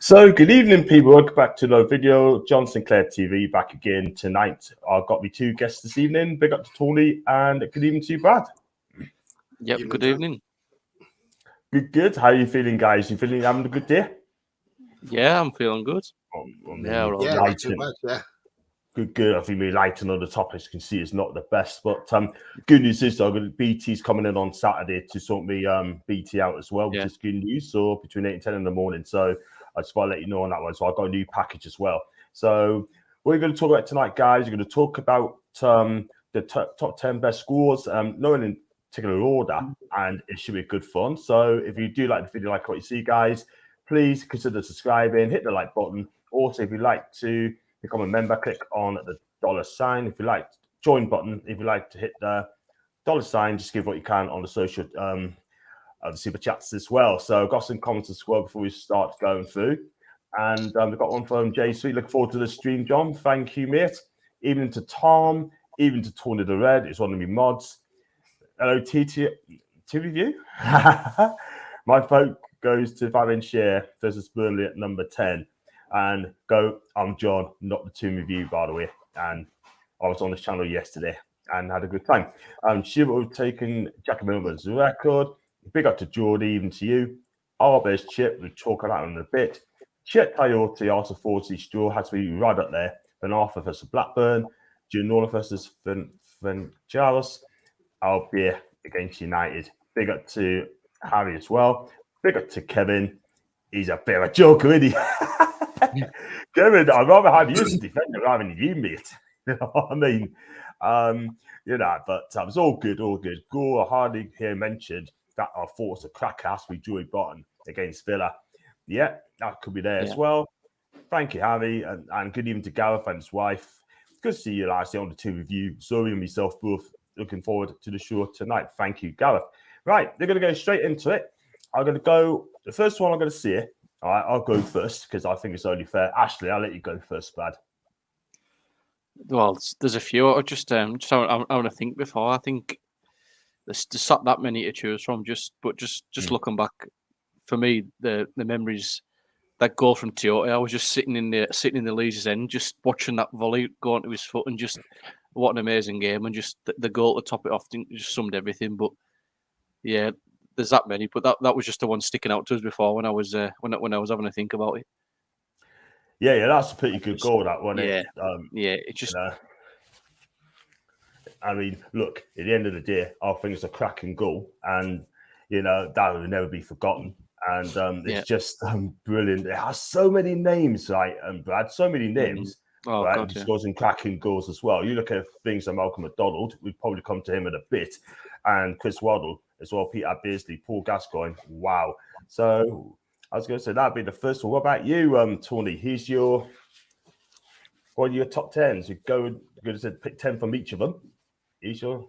So, good evening, people. Welcome back to another video. John Sinclair TV back again tonight. I've got me two guests this evening. Big up to Tony and good evening to you, Brad. Yep, good evening. Good. How are you feeling, guys? You feeling having a good day? Yeah, I'm feeling good. Not too much, yeah. Good. I think we're lighting on the top, as you can see, it's not the best. But good news is, though, BT's coming in on Saturday to sort me BT out as well, which is good news. So between 8 and 10 in the morning. So I just want to let you know on that one. So I've got a new package as well. So what we're going to talk about tonight, guys, we're going to talk about the top 10 best scores, not in particular order, and it should be good fun. So if you do like the video, like what you see, guys, please consider subscribing, hit the like button. Also, if you'd like to become a member, click on the $sign. If you like, join button. If you like to hit the $sign, just give what you can on the social the super chats as well. So I've got some comments as well before we start going through. And we've got one from Jay Sweet. Look forward to the stream, John. Thank you, mate. Even to Tom, even to Tony the Red. It's one of my mods. Hello, TT View. My vote goes to Alan Shearer versus Burnley at number 10. And go, I'm John, not the team review, by the way. And I was on this channel yesterday and had a good time. Shearer taking Jack Milner's record. Big up to Geordie, even to you. Arbe's Chip, we'll talk about it in a bit. Chet Coyote, Arthur 40, Straw has to be right up there. Then Arthur versus Blackburn. Ginola versus Charles. Albia against United. Big up to Harry as well. Big up to Kevin. He's a bit of a joker, isn't he? Kevin, I'd rather have you as a defender rather than you, mate. You know what I mean? But it's all good, all good. Go, I hardly hear mentioned that I thought was a crack ass with Joey Barton against Villa. Yeah, that could be there as well. Thank you, Harry, and good evening to Gareth and his wife. Good to see you last on the two review. Zoe and myself both looking forward to the show tonight. Thank you, Gareth. Right, they're going to go straight into it. I'm going to go, the first one I'm going to see it. All right, I'll go first because I think it's only fair. Ashley, I'll let you go first, Brad. Well, there's a few. I just I want to think before. I think there's not that many to choose from. Just looking back, for me, the memories, that goal from Toyota, I was just sitting in the Leeds end, just watching that volley go onto his foot, and just what an amazing game, and just the goal to top it off, I think just summed everything. But yeah, there's that many, but that was just the one sticking out to us before when I was when I was having to think about it. Yeah, that's a pretty good goal, that one. It's just. I mean, look, at the end of the day, I think it's a cracking goal, and that will never be forgotten. And it's just brilliant. It has so many names, right? And Brad, so many names. Oh, right? God, He scores in cracking goals as well. You look at things like Malcolm McDonald, we'd probably come to him in a bit, and Chris Waddle as well, Peter Beardsley, Paul Gascoigne. Wow. So I was going to say that'd be the first one. What about you, Tony? What are your top 10s? You going to say pick 10 from each of them. He's yours,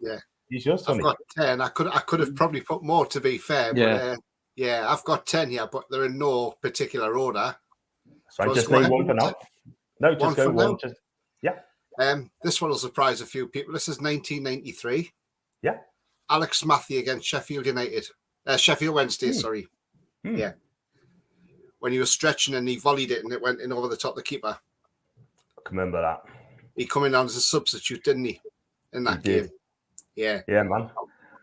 Tony. I've got 10. I could have probably put more, to be fair. But I've got 10 here, but they're in no particular order. So just name one for now. No, just go one. This one will surprise a few people. This is 1993. Yeah. Alex Matthew against Sheffield Wednesday, sorry. Yeah. When he was stretching and he volleyed it and it went in over the top of the keeper. I can remember that. He come in as a substitute, didn't he? In that game. Yeah. Yeah, man.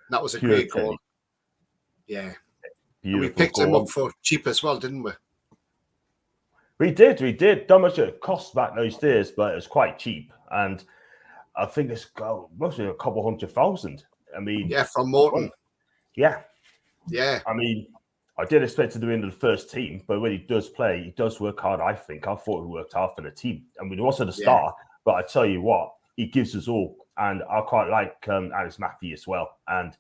That was a great goal. Yeah. And we picked him up for cheap as well, didn't we? We did. Not much it cost back those days, but it was quite cheap. And I think it's mostly a couple 100,000. I mean, from Morton. Yeah. I mean, I did expect to do into the first team, but when he does play, he does work hard, I think. I thought he worked hard for the team. I mean, he wasn't a star, but I tell you what, he gives us all. And I quite like Alex Matthew as well. And,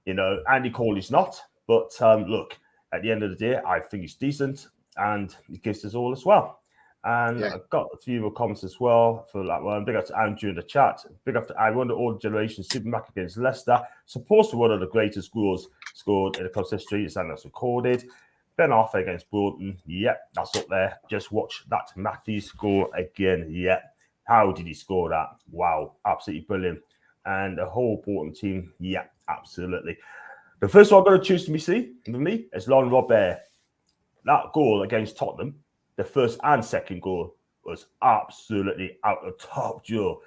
Andy Corley's not. But look, at the end of the day, I think he's decent. And he gives us all as well. And I've got a few more comments as well for that one. Big up to Andrew in the chat. Big up to I wonder all generation Supermac against Leicester. Supposed to be one of the greatest goals scored in the club's history. It's that's recorded. Ben Arthur against Bolton. Yep, that's up there. Just watch that Matthew score again. Yep. How did he score that? Wow, absolutely brilliant. And the whole Bolton team. Yeah, absolutely. The first one I'm going to choose for me is Lauren Robert. that goal against Tottenham, the first and second goal, was absolutely out of top drawer.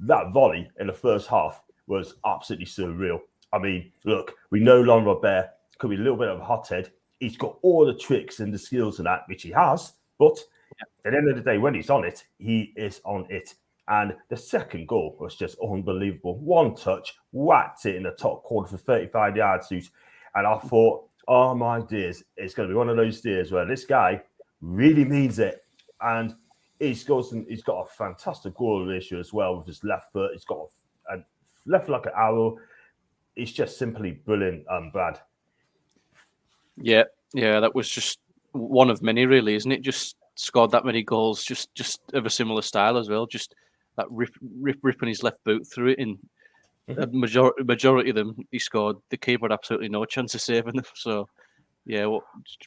That volley in the first half was absolutely surreal. I mean, look, we know Laurent Robert could be a little bit of a hothead. He's got all the tricks and the skills and that, which he has. But at the end of the day, when he's on it, he is on it. And the second goal was just unbelievable. One touch, whacked it in the top corner for 35 yards. And I thought, oh my dears, it's going to be one of those days where this guy really means it. And he's got a fantastic goal ratio as well with his left foot. He's got a left like an arrow. It's just simply brilliant, Brad. Yeah, that was just one of many, really, isn't it? Just scored that many goals, just of a similar style as well. Just that ripping his left boot through it. In the majority of them, he scored. The keeper had absolutely no chance of saving them. So, yeah,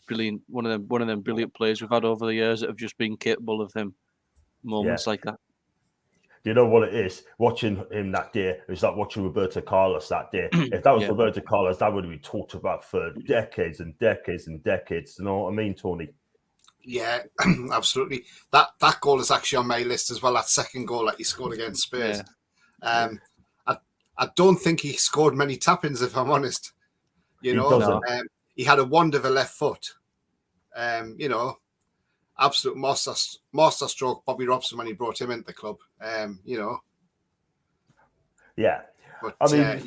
brilliant. One of them brilliant players we've had over the years that have just been capable of them moments like that. You know what it is? Watching him that day, it was like watching Roberto Carlos that day. If that was Roberto Carlos, that would have been talked about for decades and decades and decades. You know what I mean, Tony? Yeah, absolutely. That goal is actually on my list as well. That second goal that he scored against Spurs. Yeah. I don't think he scored many tap-ins, if I'm honest. You know, he had a wand of a left foot. You know, absolute master stroke. Bobby Robson when he brought him into the club. You know. Yeah, but, I mean,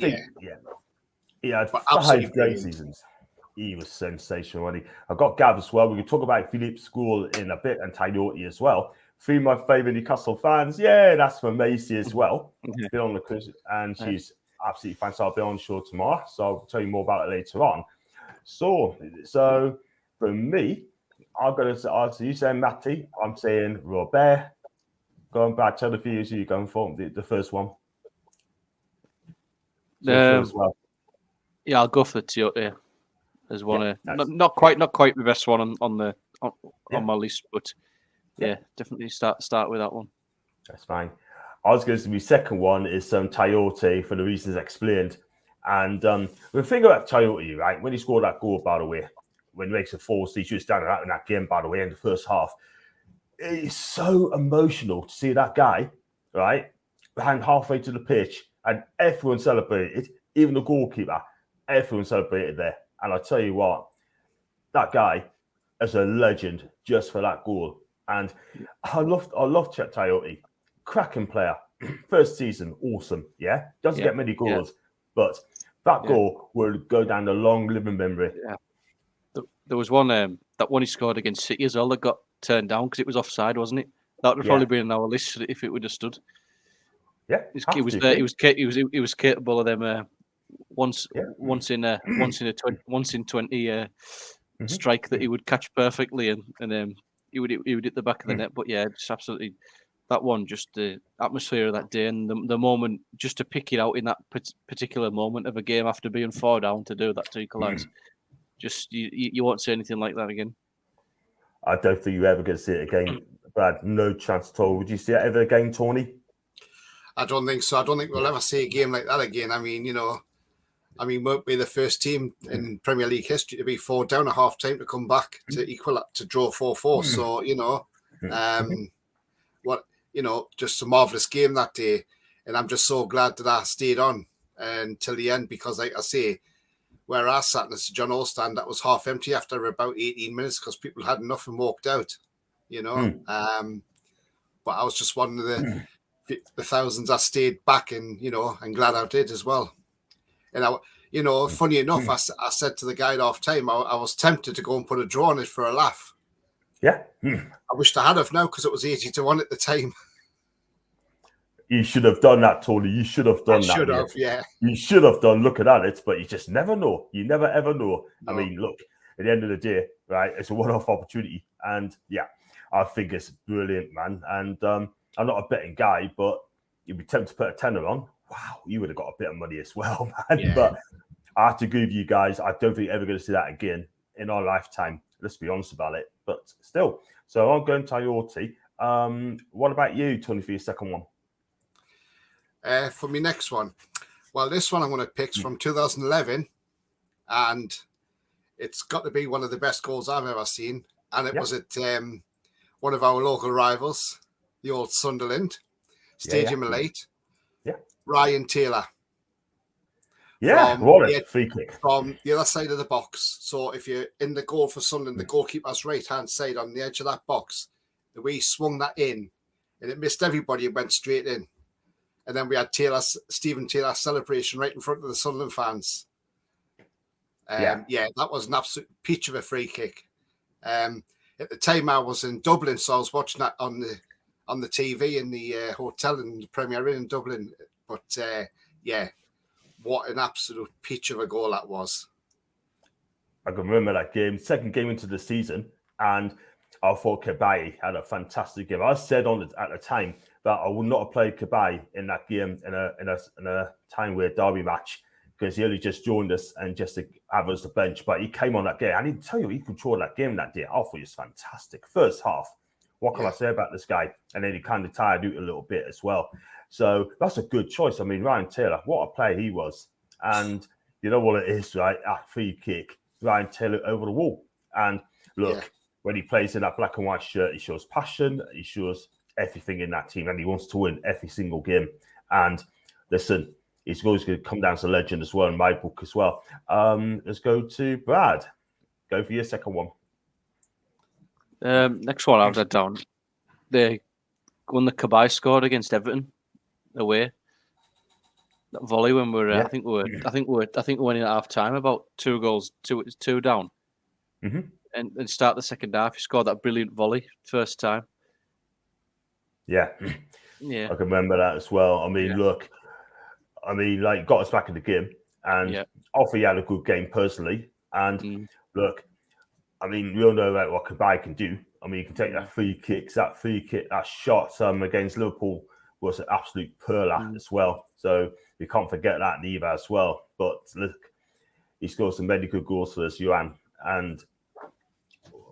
he had 5 great seasons. He was sensational. I got Gav as well. We can talk about Philippe School in a bit and Tayoti as well. 3 of my favourite Newcastle fans. Yeah, that's from Macy as well. Been on the cruise, and she's absolutely fantastic. I'll be on show tomorrow, so I'll tell you more about it later on. So for me, I'm going to say, you saying Matty, I'm saying Robert. Going back, tell the viewers who you're going for, the first one. As well. Yeah, I'll go for the Tayoti. As one not quite the best one on my list, but definitely start with that one. That's fine. I was going to say my second one is Tayoti for the reasons explained. And the thing about Tayoti, right, when he scored that goal, by the way, when he makes a force, he should stand out in that game, by the way, in the first half. It's so emotional to see that guy, right, hang halfway to the pitch, and everyone celebrated, even the goalkeeper, everyone celebrated there. And I tell you what, that guy is a legend just for that goal. And I love Chet Tayoti, cracking player, first season, awesome. Yeah, doesn't get many goals, but that goal will go down the long living memory. Yeah, there was one that one he scored against City as well that got turned down because it was offside, wasn't it? That would have probably been on our list if it would have stood. Yeah, he was capable of them. Once in 20 strike that he would catch perfectly, and he would hit the back of the net. But yeah, just absolutely that one, just the atmosphere of that day and the moment, just to pick it out in that particular moment of a game after being 4 down to do that to equalise. Just you won't see anything like that again. I don't think you're ever going to see it again, Brad. No chance at all. Would you see it ever again, Tony? I don't think so. I don't think we'll ever see a game like that again. I mean, won't be the first team in Premier League history to be 4 down at half time to come back to equal up to draw 4-4. So, just a marvellous game that day. And I'm just so glad that I stayed on until the end because, like I say, where I sat in the Sir John Hall stand, that was half empty after about 18 minutes because people had enough and walked out, But I was just one of the thousands that stayed back and, and glad I did as well. And funny enough, I said to the guy at half time, I was tempted to go and put a draw on it for a laugh. Yeah. I wished I had now because it was 80-1 at the time. You should have done that, Tony. You should have done that. Should have, yeah. You should have done looking at it, but you just never know. You never ever know. No. I mean, look, at the end of the day, right, it's a one-off opportunity. And I think it's brilliant, man. And I'm not a betting guy, but you'd be tempted to put a tenner on. Wow, you would have got a bit of money as well, man. Yeah. But I have to agree with you guys. I don't think you're ever going to see that again in our lifetime. Let's be honest about it. But still, so I'm going Tayoti. What about you, Tony, for your second one? For my next one, well, this one I'm going to pick from 2011, and it's got to be one of the best goals I've ever seen. and it was at one of our local rivals, the old Sunderland Stadium of Light. Yeah. Ryan Taylor. Yeah, what a free kick. From the other side of the box. So if you're in the goal for Sunderland, the goalkeeper's right-hand side on the edge of that box, the way he swung that in, and it missed everybody, it went straight in. And then we had Stephen Taylor's celebration right in front of the Sunderland fans. That was an absolute peach of a free kick. At the time, I was in Dublin, so I was watching that on the TV in the hotel in the Premier Inn in Dublin. But what an absolute peach of a goal that was. I can remember that game, second game into the season, and I thought Cabaye had a fantastic game. I said at the time that I would not have played Cabaye in that game in a time where derby match, because he only just joined us and just to have us the bench. But he came on that game. I need to tell you, he controlled that game that day. I thought he was fantastic. First half, what can I say about this guy? And then he kind of tired out a little bit as well. So that's a good choice. I mean, Ryan Taylor, what a player he was. And you know what it is, right? That free kick, Ryan Taylor over the wall. And look, when he plays in that black and white shirt, he shows passion. He shows everything in that team. And he wants to win every single game. And listen, he's always going to come down as a legend as well in my book as well. Let's go to Brad. Go for your second one. Next one I've got down. When the Cabaye scored against Everton away, that volley when we were, I think we were in at half time, about 2 down, and start the second half. He scored that brilliant volley first time. Yeah, I can remember that as well. I mean, look, got us back in the game, and I thought he had a good game personally. And look, I mean, we all know about what Cabaye can do. I mean, you can take that free kick, that shot against Liverpool was an absolute pearler as well. So we can't forget that neither as well. But look, he scored some very good goals for us, Johan. And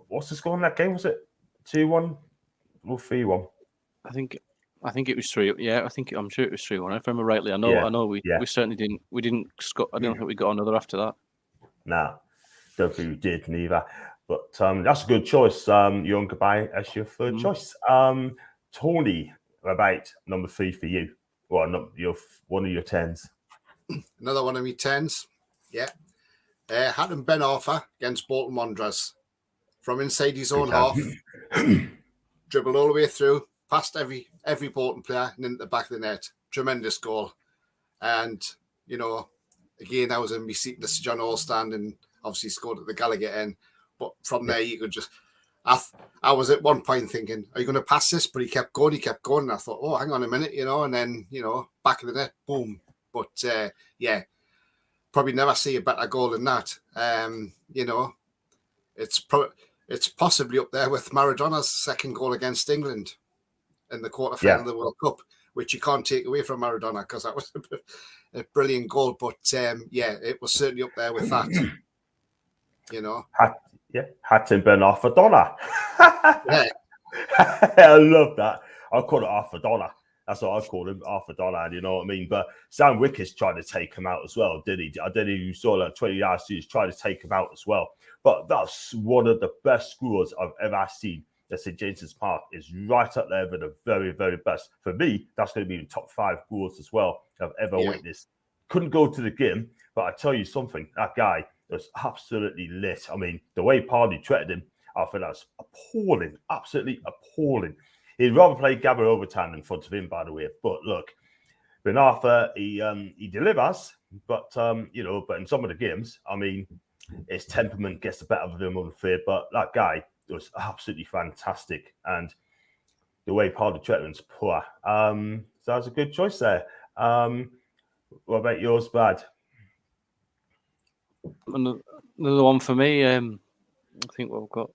what's the score in that game? Was it 2-1 or 3-1? I think it was 3. Yeah, I'm sure it was 3-1. If I remember rightly, I know we certainly didn't. We didn't score. I don't think we got another after that. Nah, don't think we did neither. But that's a good choice. Johan Cabaye as your third choice. Tony, about number 3 for you. Well, one of your 10s. Another one of my 10s. Yeah. Hatem Ben Arfa against Bolton Wanderers. From inside his own half. Dribbled all the way through, past every Bolton player and into the back of the net. Tremendous goal. And, again, I was in my seat, the Sir John Hall stand, and obviously scored at the Gallagher end. But from there, you could just... I was at one point thinking, are you going to pass this? But he kept going. And I thought, oh, hang on a minute, and then, back of the net, boom. But, probably never see a better goal than that. It's possibly up there with Maradona's second goal against England in the quarterfinal of the World Cup, which you can't take away from Maradona because that was a brilliant goal. But, it was certainly up there with that, Hatem Ben Arfa. I love that. I call it Arfa. That's what I call him, Arfa. You know what I mean? But Sam Wickes tried to take him out as well, did he? I don't know if you saw that 20 yards. He tried to take him out as well. But that's one of the best scores I've ever seen at St. James's Park. Is right up there with the very, very best. For me, that's going to be the top 5 goals as well I've ever witnessed. Couldn't go to the game, but I tell you something, that guy was absolutely lit. I mean, the way Pardy treated him, I think that's appalling, absolutely appalling. He'd rather play Gabby Overton in front of him, by the way. But look, Ben Arfa, he delivers, but but in some of the games, I mean, his temperament gets the better of him, I'm afraid. But that guy was absolutely fantastic, and the way Pardy treated him's poor. So that's a good choice there. What about yours, Brad? Another one for me. I think we've got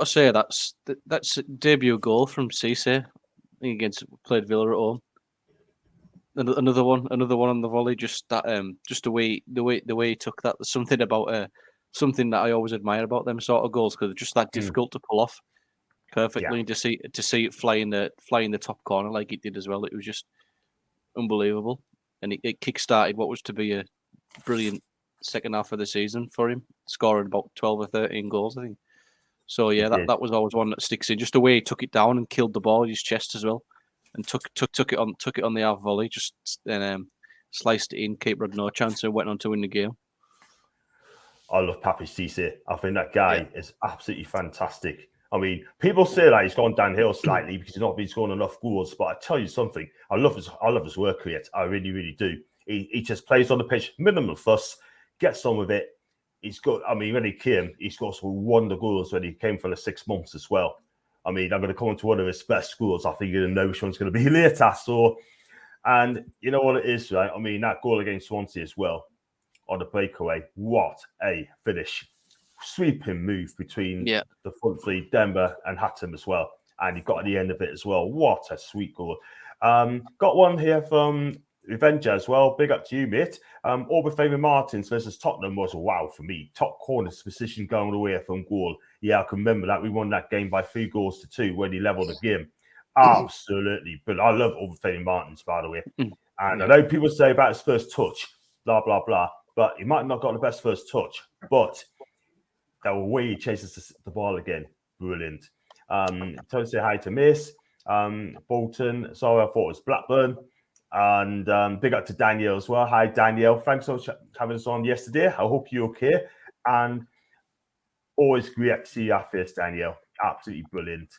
to say that's a debut goal from Cisee against played Villa at home. Another one on the volley. Just that, just the way he took that. There's something about something that I always admire about them sort of goals because they're just that difficult to pull off perfectly, and to see it fly in the top corner like it did as well. It was just unbelievable, and it kick-started what was to be a brilliant second half of the season for him, scoring about 12 or 13 goals, I think. So yeah, that was always one that sticks in. Just the way he took it down and killed the ball in his chest as well, and took it on the half volley, just then sliced it in. Keeper had no chance and went on to win the game. I love Papiss Cisee. I think that guy is absolutely fantastic. I mean, people say that he's gone downhill slightly because he's not been scoring enough goals. But I tell you something, I love his work rate. I really, really do. He just plays on the pitch, minimal fuss, gets on with it. He's good. I mean, when he came, he scored some wonder goals when he came for the 6 months as well. I mean, I'm going to come into one of his best goals. I think you're going to know which one's going to be later. So, and you know what it is, right? I mean, that goal against Swansea as well on the breakaway. What a finish. Sweeping move between the front three, Denver and Hatton as well. And he got at the end of it as well. What a sweet goal. Got one here from Avenger as well. Big up to you, mate. Oberfame Martins versus Tottenham was a wow for me. Top corner's position going away from goal. Yeah, I can remember that. We won that game by 3-2 when he levelled the game. Absolutely. But I love Oberfame Martins, by the way. And I know people say about his first touch, blah, blah, blah. But he might not got the best first touch. But the way he chases the ball again, brilliant. To say hi to Miss Bolton. Sorry, I thought it was Blackburn. And big up to Danielle as well. Hi, Danielle. Thanks so much for having us on yesterday. I hope you're okay. And always great to see your face, Danielle. Absolutely brilliant.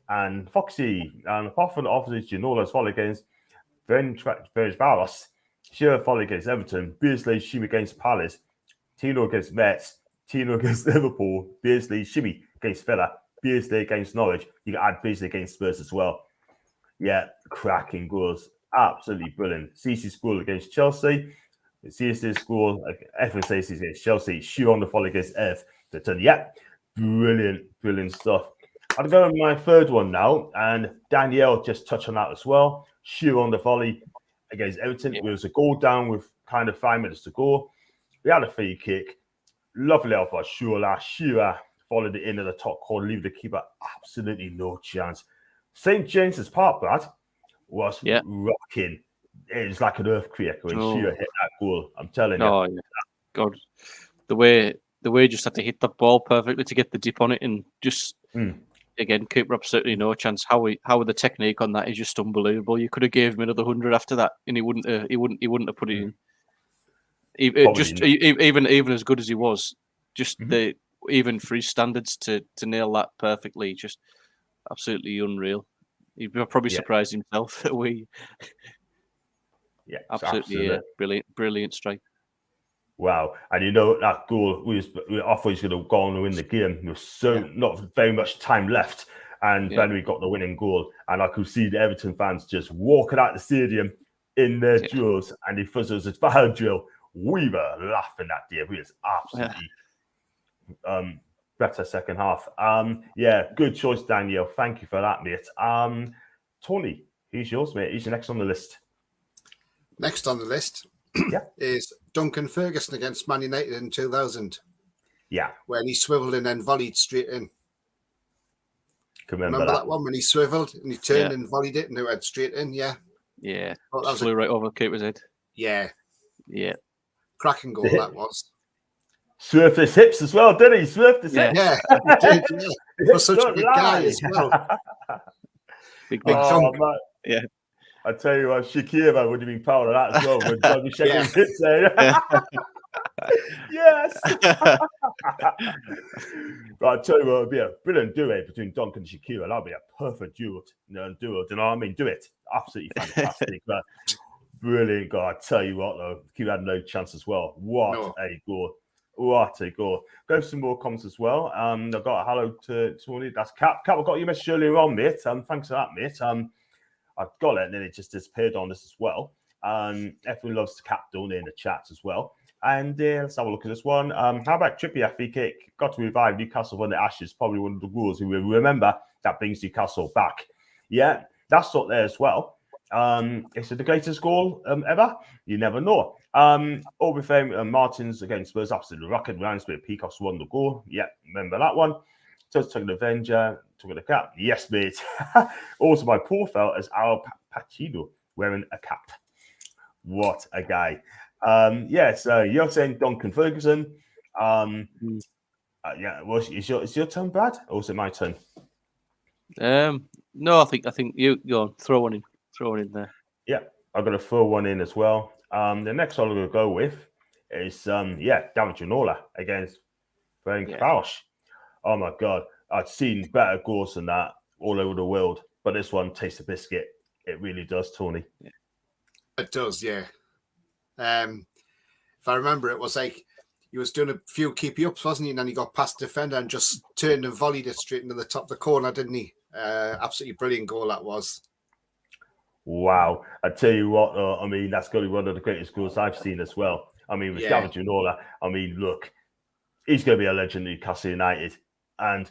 And Foxy, apart from the opposites, Ginola follow against Ferencváros, Shearer follow against Everton, Beardsley, Shimmy against Palace, Tino against Mets, Tino against Liverpool, Beardsley, Shimmy against Villa, Beardsley against Norwich. You can add Beardsley against Spurs as well. Yeah, cracking goals. Absolutely brilliant. Cise's goal against Chelsea. Cise's goal, everyone says he's against Chelsea. Shearer on the follow against Everton. Yeah, brilliant stuff. I'll go on my third one now, and Danielle just touched on that as well. Shearer on the volley against Everton. It was a goal down with kind of 5 minutes to go. We had a free kick. Lovely off by Shearer. Shearer followed it into the top corner, leave the keeper absolutely no chance. St. James's Park, Brad, was rocking. It was like an earthquake when Shearer hit that goal. I'm telling you. Oh, yeah. God. The way just had to hit the ball perfectly to get the dip on it and just... Again, keeper absolutely no chance. How the technique on that is just unbelievable. You could have gave him another 100 after that, and he wouldn't have put it in. Even as good as he was, just even for his standards to nail that perfectly, just absolutely unreal. He'd probably surprised himself that we. Yeah, absolutely. Brilliant strike. Wow. And you know, that goal, we thought he was going to go on and win the game. There was not very much time left. And then we got the winning goal. And I could see the Everton fans just walking out the stadium in their drills. And if it was a foul drill, we were laughing that day. We was absolutely better second half. Good choice, Danielle. Thank you for that, mate. Tony, who's yours, mate? Who's next on the list? Next on the list is Duncan Ferguson against Man United in 2000. Yeah. When he swiveled and then volleyed straight in. Can remember that one when he swiveled and he turned and volleyed it and it went straight in? Yeah. Yeah. That flew right over the keeper's head. Yeah. Yeah. Cracking goal that was. Swerved his hips as well, didn't he? Swerved his hips. Yeah. He was such a big guy as well. Big dunk. Yeah. I tell you what, Shakira would have been proud of that as well. When Johnny shaking his hips there. Yes. But I tell you what, it would be a brilliant duet between Duncan and Shakira. That would be a perfect duo. You know what I mean? Do it. Absolutely fantastic. But brilliant goal. I tell you what, though, Shakira had no chance as well. What a goal. What a goal. Go some more comments as well. I've got a hello to Tony. That's Cap. Cap, I got your message earlier on, mate. Thanks for that, mate. I've got it, and then it just disappeared on this as well. Everyone loves to Cap, don't they, in the chats as well. And let's have a look at this one. How about Trippier free kick? Got to revive Newcastle from the Ashes. Probably one of the goals we will remember that brings Newcastle back. Yeah, that's up there as well. Is it the greatest goal ever? You never know. Oberfame Martins against Spurs, absolutely rocket. Ramsby Peacock's won the goal. Yeah, remember that one. Just took an Avenger, took the cap. Yes, mate. Also, my profile is Al Pacino wearing a cap. What a guy. So you're saying Duncan Ferguson. Yeah, well, is your turn, Brad, or is it my turn? No, I think you go on, throw one in there. Yeah, I'm gonna throw one in as well. The next one I'm gonna go with is David Ginola against Ferencváros. Oh my god, I've seen better goals than that all over the world, but this one tastes a biscuit. It really does, Tony. Yeah. It does, yeah. If I remember, it was like he was doing a few keepy ups, wasn't he? And then he got past the defender and just turned and volleyed it straight into the top of the corner, didn't he? Absolutely brilliant goal that was. Wow. I tell you what, I mean, that's going to be one of the greatest goals I've seen as well. I mean, with David Ginola, I mean, look, he's going to be a legend at Newcastle United. And,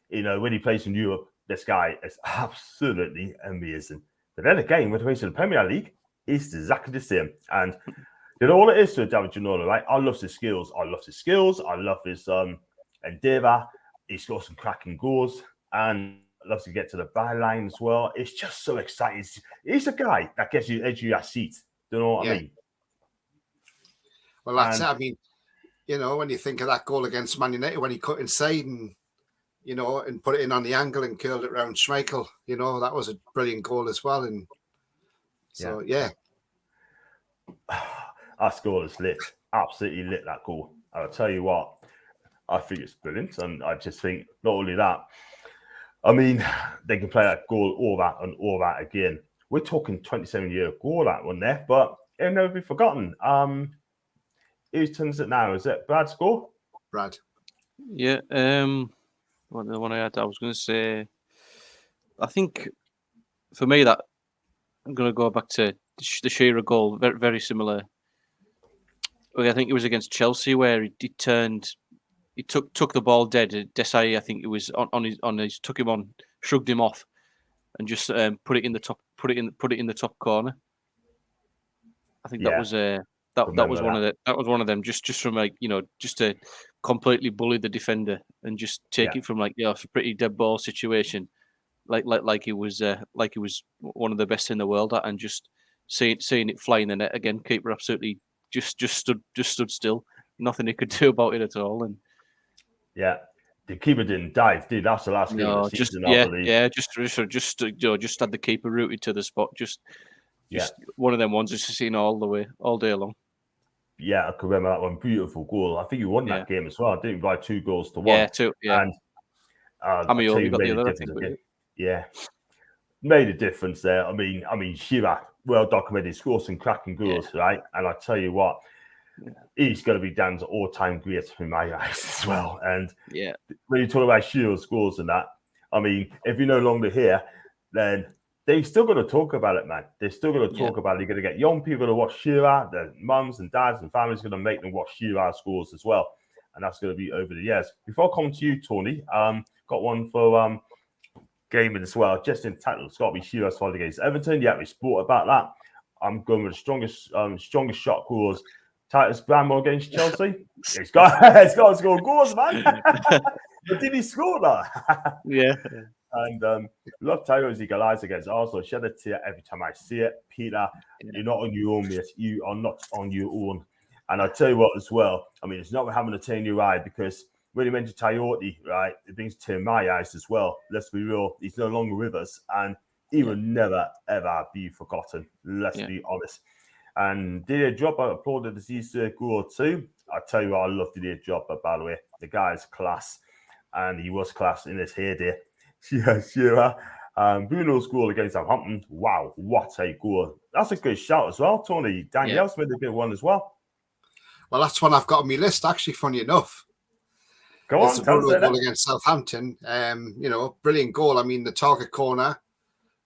when he plays in Europe, this guy is absolutely amazing. But then again, when he plays in the Premier League, it's exactly the same. And all it is to David Ginola, right? I love his skills. I love his endeavour. He's got some cracking goals and loves to get to the byline as well. It's just so exciting. He's a guy that gets you edge of your seat. Do you know what I mean? Well, that's it. I mean, when you think of that goal against Man United, when he cut inside and put it in on the angle and curled it around Schmeichel, that was a brilliant goal as well. And so, yeah. That goal is lit. Absolutely lit, that goal. I'll tell you what, I think it's brilliant. And I just think not only that, I mean, they can play that goal, all that again. We're talking 27-year goal, that one there, but it'll never be forgotten. Whose turn is it now? Is it Brad's goal? Brad. Yeah. What the one I had, I was going to say, I think for me that I'm going to go back to the Shearer goal, very, very similar. I think it was against Chelsea where he took the ball dead. Desai, I think it was on his took him on, shrugged him off, and just put it in the top corner. I think that was that was one of them. Just from just to completely bully the defender and just take it from a pretty dead ball situation, like he was one of the best in the world at, and just seeing it fly in the net again. Keeper absolutely just stood still. Nothing he could do about it at all. And the keeper didn't dive, dude. That's the last game of the season, I believe. Just had the keeper rooted to the spot. Just one of them ones just seen all day long. Yeah, I can remember that one. Beautiful goal. I think you won that game as well. I didn't by 2 goals to 1. Yeah, 2. Yeah. And Amioli got the other, I think. Yeah, made a difference there. I mean, Shearer, well documented, scored some cracking goals, right? And I tell you what, he's going to be down to all-time great in my eyes as well. And when you talk about Shearer's scores and that, I mean, if you're no longer here, then they're still going to talk about it, man. They're still going to talk about it. You're going to get young people to watch Shearer. Their mums and dads and families are going to make them watch Shearer's scores as well. And that's going to be over the years. Before I come to you, Tony, got one for gaming as well. Just in title, it's got to be Shearer's fight against Everton. Yeah, we spoke about that. I'm going with the strongest shot goals. Titus Bramwell against Chelsea. It's got to score goals, man. But did he score that? Yeah. And love Titus equaliser against Arsenal. Shed a tear every time I see it. Peter, you're not on your own, mate. You are not on your own. And I tell you what as well, I mean, it's not having a tear in your eye, because when you mentioned Toyota, right, it brings a tear in my eyes as well. Let's be real. He's no longer with us, and he will never, ever be forgotten. Let's be honest. And Didier Drogba applauded his goal too. I tell you what, I love Didier Drogba, by the way. The guy's class, and he was class in his heyday. Shearer. Bruno's goal against Southampton. Wow, what a goal. That's a good shout as well, Tony. Danielle's made a good one as well. Well, that's one I've got on my list, actually, funny enough. Go on, the Bruno goal against Southampton. Brilliant goal. I mean, the target corner,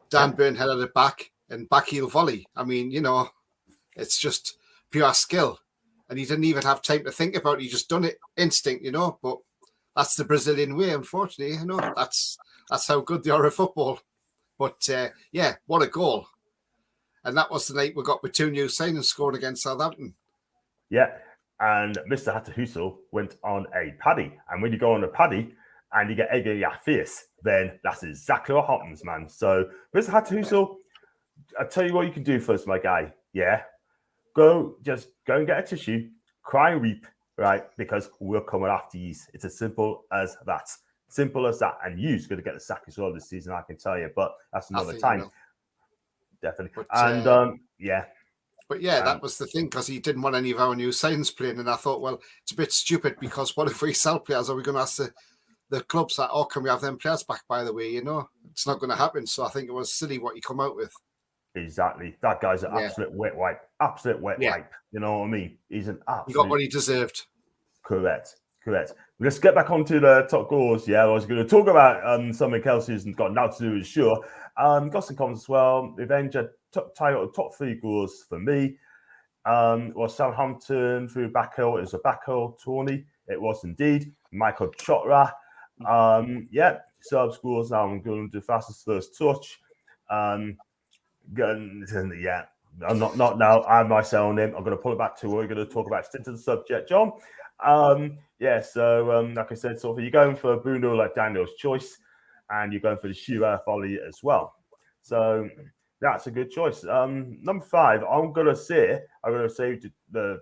Dan Burn headed it back, and back heel volley. I mean, it's just pure skill. And he didn't even have time to think about it. He just done it instinct, But that's the Brazilian way, unfortunately. That's how good they are at football. But, what a goal. And that was the night we got with 2 new signings scored against Southampton. Yeah. And Mr. Hattuso went on a paddy. And when you go on a paddy and you get egg in your face, then that's exactly what happens, man. So, Mr. Hattuso, I tell you what you can do first, my guy. Yeah. Go and get a tissue, cry and weep, right? Because we're coming after you. It's as simple as that. Simple as that. And you're going to get the sack as well this season, I can tell you. But that's another time. Definitely. But, yeah. But yeah, that was the thing, because he didn't want any of our new signs playing. And I thought, well, it's a bit stupid, because what if we sell players? Are we going to ask the clubs that, oh, can we have them players back, by the way? You know, it's not going to happen. So I think it was silly what he come out with. Exactly. That guy's an absolute wet wipe. Absolute wet wipe. You know what I mean? He's an absolute... He got what he deserved. Correct. Let's get back onto the top goals. Yeah, I was going to talk about something else who's got nothing to do with Sure. Got some comments as well. Avenger title top 3 goals for me. Was Southampton through Backhill. It was a Backhill tourney. It was indeed. Michael Chotra. Subs goals. Now I'm going to do fastest first touch. I'm not now. I'm myself on him. I'm going to pull it back to what we're going to talk about. Stick to the subject, John. Like I said, so you're going for Bruno like Daniel's choice, and you're going for the Shearer volley as well. So that's a good choice. Number 5, I'm gonna say the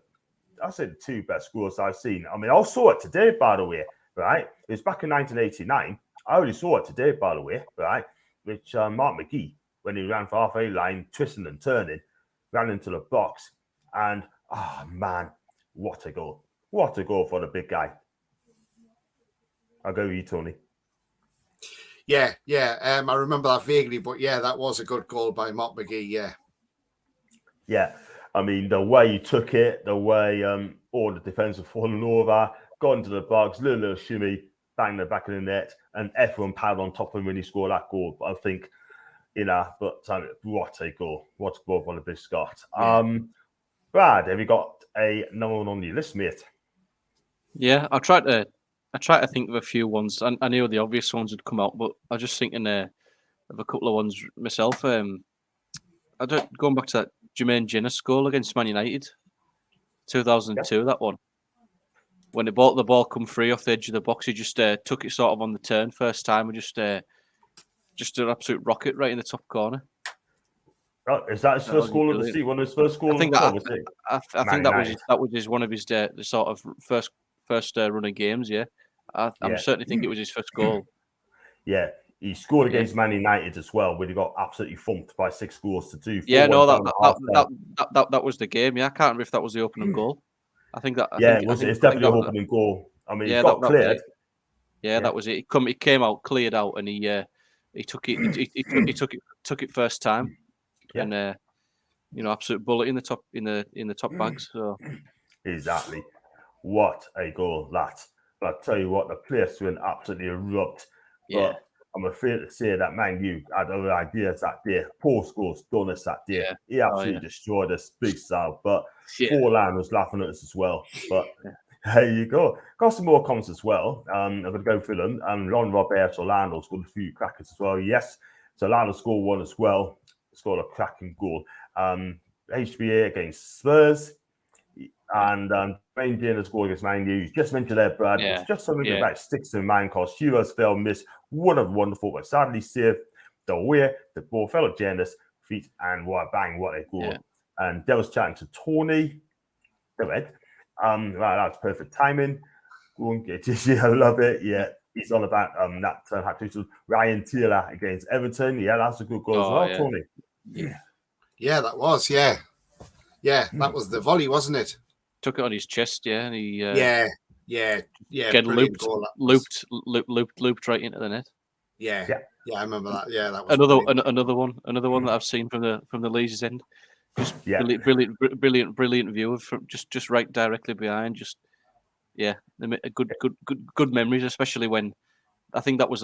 2 best scores I've seen. I mean, I saw it today, by the way, right? It was back in 1989. I already saw it today, by the way, right? Which Mark McGee, when he ran for half-a line, twisting and turning, ran into the box, and man, what a goal! What a goal for the big guy. I'll go with you, Tony. Yeah. I remember that vaguely, but yeah, that was a good goal by Mark McGee. Yeah. I mean, the way he took it, the way all the defence were falling over, got into the box, little shimmy, bang the back of the net, and everyone piled on top of him when he scored that goal. But I think, what a goal! What a goal for the big Scot. Yeah. Brad, have you got another one on your list, mate? Yeah, I tried to think of a few ones. I knew the obvious ones would come out, but I was just thinking of a couple of ones myself. Going back to that Jermaine Jenas goal against Man United, 2002. That one, when the ball come free off the edge of the box, he just took it sort of on the turn first time, and just an absolute rocket right in the top corner. Oh, is that his first goal of the season? One of his first goals? I think that was one of his the sort of first run of games. Yeah, I'm certainly think it was his first goal. Yeah, he scored against Man United as well, where he got absolutely thumped by 6 goals to 2. Yeah, no, that was the game. Yeah, I can't remember if that was the opening goal. I think that. It's definitely an opening goal. I mean, it got cleared. That was it. It came out, cleared out, and he took it. He took it first time. Yeah. And absolute bullet in the top bags. So exactly, what a goal that! But I tell you what, the place went absolutely erupt. Yeah, but I'm afraid to say that Man U had other ideas that day. Paul Scholes done us that day. Yeah. He absolutely destroyed us big style. But Forlan was laughing at us as well. But there you go. Got some more comments as well. I'm going to go through them. Ron Roberto Orlando scored a few crackers as well. Yes, so Orlando scored one as well. Scored a cracking goal. HBA against Spurs, and Wayne Jenas scored against Man U. You just mentioned there, Brad. Yeah. It's just something that sticks in mind, because Shearer's fell miss would have wonderful, but sadly saved the way the ball fell at Jenas' feet, and what a goal. Yeah. And Dale was chatting to Tony. Right, that's perfect timing. Go and get you. I love it. Yeah. He's on about that hat trick to Ryan Taylor against Everton. Yeah, that's a good goal as well, Tony. Yeah, that was. Yeah, that was the volley, wasn't it? Took it on his chest. Yeah, and he. Get looped right into the net. Yeah, I remember that. Yeah, that was another one that I've seen from the Leeds end. Just brilliant view from just right directly behind. Just. Yeah, good memories, especially when I think that was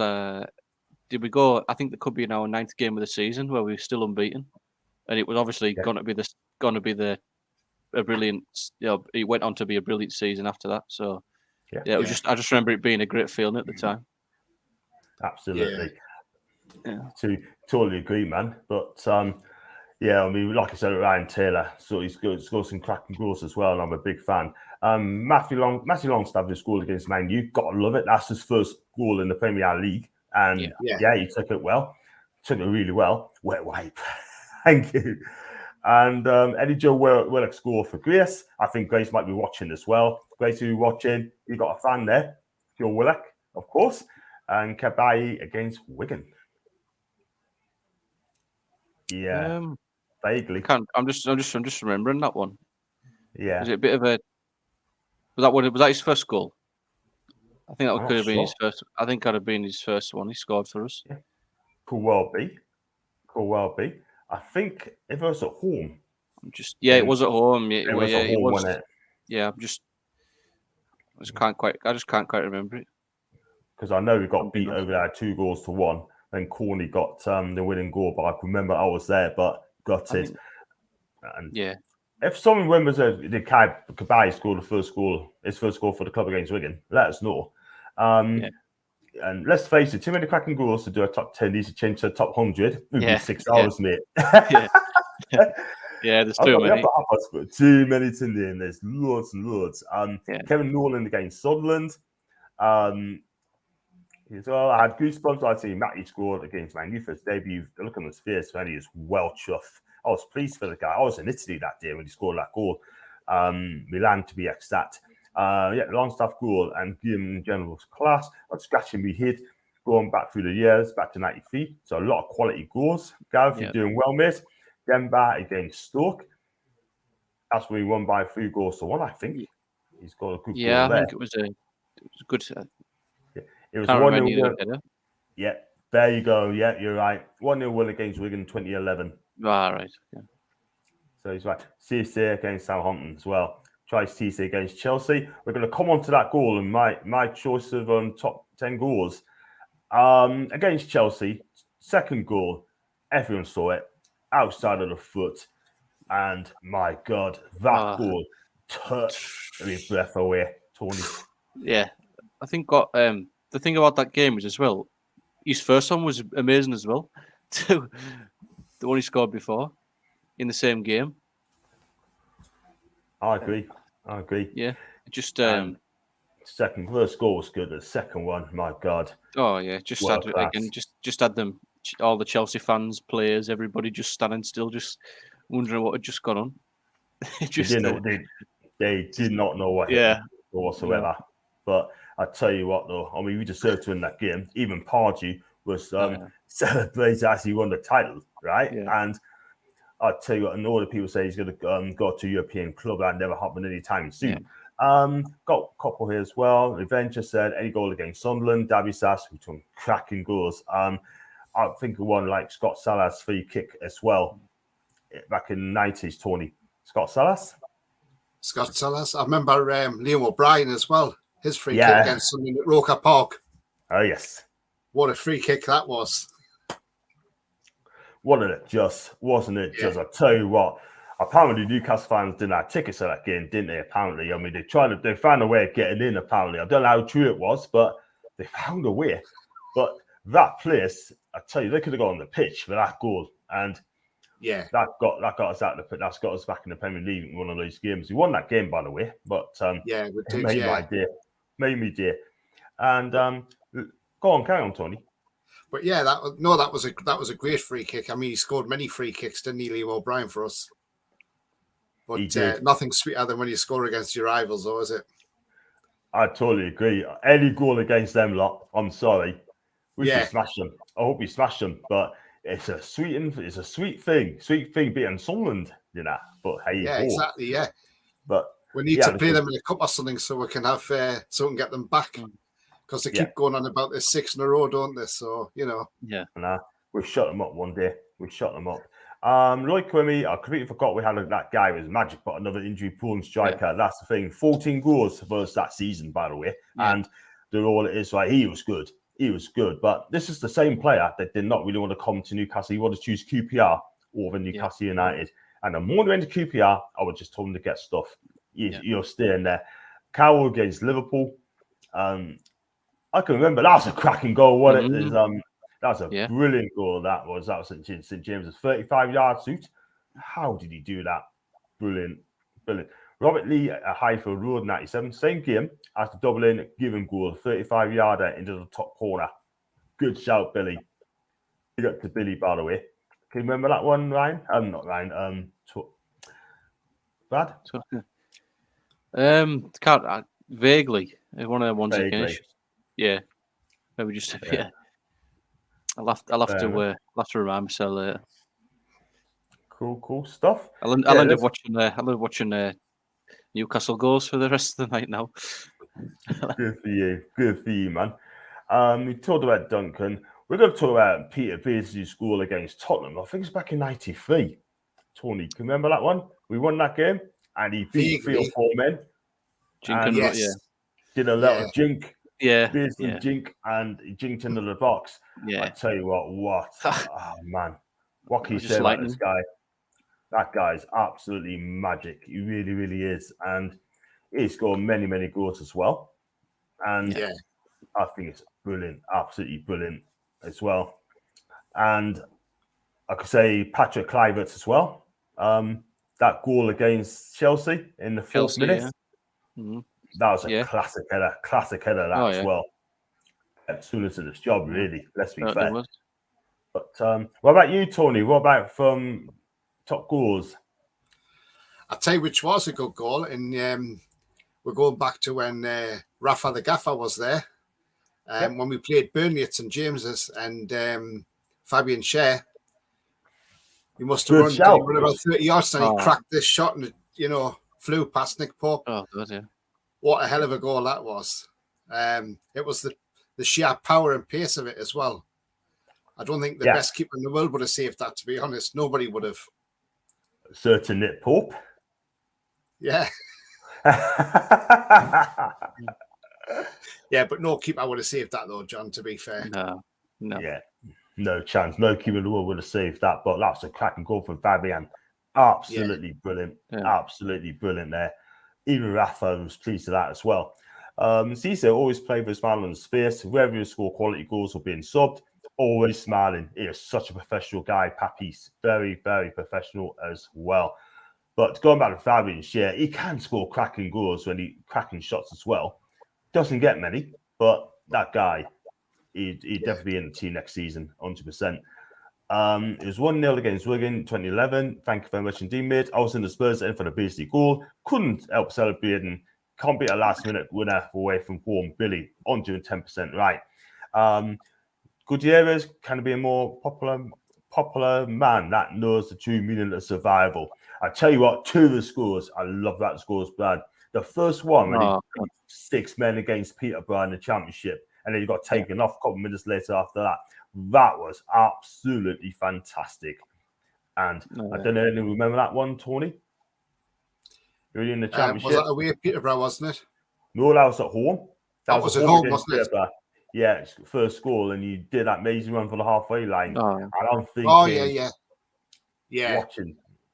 did we go? I think there could be now a 9th game of the season where we were still unbeaten, and it was obviously going to be a brilliant. It went on to be a brilliant season after that. So it was I just remember it being a great feeling at the time. Absolutely, to totally agree, man. But I mean, like I said, Ryan Taylor, so he's scored some cracking goals as well, and I'm a big fan. Matthew Longstaff who scored against Man U, gotta love it. That's his first goal in the Premier League, and he took it well, took it really well. Wet wipe, thank you. And Eddie Joe Willock scored for Grace. I think Grace might be watching as well. Grace, who watching? You got a fan there, Joe Willock, of course, and Kabai against Wigan. Yeah, vaguely. I'm just remembering that one. Yeah, Was it a bit of a? Was that his first goal? I think that could have been his first. I think that'd have been his first one he scored for us. Yeah. Could well be. I think if it was at home. It was at home. It was at home, wasn't it? Yeah, I just can't quite remember it. Because I know we got beat over there 2-1. Then Corney got the winning goal, but I can remember I was there, but got it. And yeah. If someone remembers did Kabai score his first goal for the club against Wigan, let us know. And let's face it, too many cracking goals to do a top 10 needs to change to a top 100. It would be 6 hours, mate. Yeah, there's too many. Too many to name. There's loads and loads. Kevin Nolan against Sunderland. So I had goosebumps. I'd say Matty scored against Man U for his debut. Look at his face, man. He is well chuffed. I was pleased for the guy. I was in Italy that day when he scored that goal. Milan to be exact. Longstaff goal and Guillaume in general was class. I'm scratching me head going back through the years, back to 93. So a lot of quality goals. Gareth, you're doing well, mate. Demba against Stoke. That's when he won by 3-1, I think. He's got a good goal there. I think it was a good. It was 1-0. Yeah, there you go. Yeah, you're right. 1-0 win against Wigan 2011. Right. Yeah. So he's right. Cisee against Southampton as well. Try Cisee against Chelsea. We're going to come on to that goal and my choice of top 10 goals. Against Chelsea, second goal, everyone saw it, outside of the foot. And my God, that goal took my breath away, Tony. Yeah, I think the thing about that game is as well, his first one was amazing as well. The one he scored before in the same game. I agree. Yeah, just first goal was good. The second one, my God. Oh yeah, just had them, all the Chelsea fans, players, everybody just standing still, just wondering what had just gone on. They did not know what hit whatsoever. Yeah. But I tell you what, though, I mean, we deserved to win that game. Even Pardew was celebrating as he won the title, right? Yeah. And I tell you what, and all the people say he's going to go to a European club. That never happened anytime soon. Yeah. Got a couple here as well. Adventure said any goal against Sunderland. Davy Sass, who took cracking goals. I think of one like Scott Salah's free kick as well back in the 90s, Tony. Scott Salas. I remember Liam O'Brien as well. His free kick against Sunderland at Roker Park. Oh, yes. What a free kick that was. Wasn't it just? I tell you what, apparently Newcastle fans didn't have tickets to that game, didn't they? Apparently. I mean, they found a way of getting in, apparently. I don't know how true it was, but they found a way. But that place, I tell you, they could have gone on the pitch for that goal. And that got us out of the, that's got us back in the Premier League in one of those games. We won that game, by the way, but made me dear. And go on, carry on, Tony. But yeah, that was a great free kick. I mean, he scored many free kicks, didn't he, Liam O'Brien, for us? But nothing sweeter than when you score against your rivals, though, is it? I totally agree. Any goal against them lot, I'm sorry, we should smash them. I hope we smash them, but. It's a sweet thing beating Sunderland, you know. But hey, exactly, yeah. But we need to play them in a cup or something so we can have so we can get them back because they keep going on about this 6 in a row, don't they? So we've shut them up one day. Roy Quimmy, I completely forgot we had that guy with magic, but another injury-prone striker. Yeah. That's the thing. 14 goals for us that season, by the way, and they're all it is. Right, he was good, but this is the same player that did not really want to come to Newcastle. He wanted to choose QPR over Newcastle United. And the more he went to QPR, I would just tell him to get stuff. You're staying there. Carroll against Liverpool. I can remember that was a cracking goal, wasn't it? That was a brilliant goal. That was St. James's 35-yard shoot. How did he do that? Brilliant. Robert Lee at Highfield Road, 97. Same game as the double in given goal, 35-yarder into the top corner. Good shout, Billy. Big up to Billy, by the way. Can you remember that one, Ryan? Not Ryan. Brad? Can't vaguely. One of the ones Vaguely. against. Yeah, maybe just a bit. Yeah. I'll have to remind myself later. Cool stuff. I'll end up watching Newcastle goals for the rest of the night now. Good for you, man. We talked about Duncan. We're going to talk about Peter Beardsley's goal against Tottenham. I think it's back in '93. Tony, can you remember that one? We won that game, and he beat 3 or 4 men. Did a little jink. Yeah, Beardsley jink, and he jinked into the box. Yeah, I tell you what? Oh man, what can you say about this guy? That guy's absolutely magic. He really, really is, and he's scored many goals as well. And I think it's brilliant, absolutely brilliant as well. And I could say Patrick Kluivert as well. That goal against Chelsea in the 4th minute. Yeah. Mm-hmm. That was a classic header that as well. Excellent to this job, really. Let's be fair. But what about you, Tony? What about from top goals? I'll tell you which was a good goal, and we're going back to when Rafa the Gaffer was there. When we played Burnley at St James's, and Fabian Schär, he must have run about 30 yards, and he cracked this shot, and it, flew past Nick Pope. Oh, good, yeah. What a hell of a goal that was. It was the sheer power and pace of it as well. I don't think the best keeper in the world would have saved that, to be honest. Nobody would have. Certain Nick Pope. Yeah. But no keeper would have saved that, though, John, to be fair. No. Yeah, no chance. No keeper in the world would have saved that, but that's a cracking goal from Fabian. Absolutely brilliant. Yeah. Absolutely brilliant there. Even Rafa was pleased with that as well. Cisee always played with a smile on his face. Wherever you score quality goals or being subbed, always smiling. He is such a professional guy, Papiss. Very, very professional as well. But going back to Fabian Schär, he can score cracking goals cracking shots as well. Doesn't get many, but that guy, he'd definitely be in the team next season, 100%. It was 1-0 against Wigan 2011. Thank you very much indeed, mate. I was in the Spurs end for the Beardsley goal. Couldn't help celebrating. Can't beat a last-minute winner away from warm Billy. 110% right. Gutierrez can be a more popular man that knows the true meaning of survival. I tell you what, 2 of the scores, I love that scores, Brad. The first one, when he beat 6 men against Peterborough in the Championship, and then he got taken off a couple of minutes later after that. That was absolutely fantastic. And I don't know if you remember that one, Tony? Really in the Championship. Was that away at Peterborough, wasn't it? No, that was at home. That was at home, wasn't it? Yeah, first goal, and you did that amazing run for the halfway line. And I'm thinking, watching.